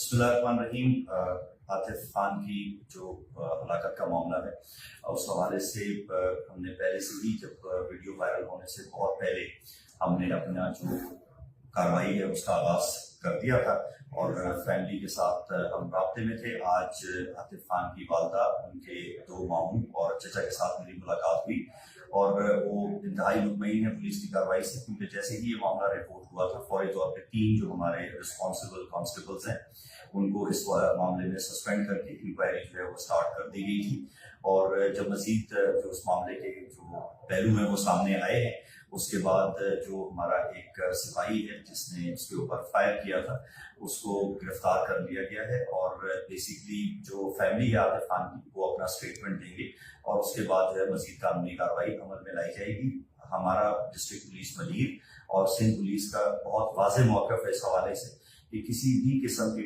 बिस्मिल्लाहिर्रहमानिर्रहीम। आतिफ खान की जो हलाकत का मामला है, उस हवाले से हमने पहले से ही जब वीडियो वायरल होने से बहुत पहले हमने अपना जो कार्रवाई है उसका आगाज कर दिया था और फैमिली के साथ हम राब्ते में थे। आज आतिफ खान की वालदा, उनके दो मामू और चचा के साथ मेरी मुलाकात हुई और वो इंतहाई मुतमईन है पुलिस की कार्रवाई से, क्योंकि जैसे ही ये मामला रिपोर्ट हुआ था फौरी तौर पर 3 जो हमारे रिस्पॉन्सिबल कांस्टेबल्स हैं उनको इस मामले में सस्पेंड करके इंक्वायरी जो है वो स्टार्ट कर दी गई थी। और जब मजीद जो उस मामले के जो पहलू हैं वो सामने आए हैं, उसके बाद जो हमारा एक सिपाही है जिसने इसके ऊपर फायर किया था उसको गिरफ्तार कर लिया गया है और बेसिकली जो फैमिली है आतिफ खान की वो अपना स्टेटमेंट देंगे और उसके बाद जो है मजीद कानूनी कार्रवाई अमल में लाई जाएगी। हमारा डिस्ट्रिक्ट पुलिस मलीर और सिंध पुलिस का बहुत वाज़ेह मौक़िफ़ है इस हवाले से कि किसी भी किस्म की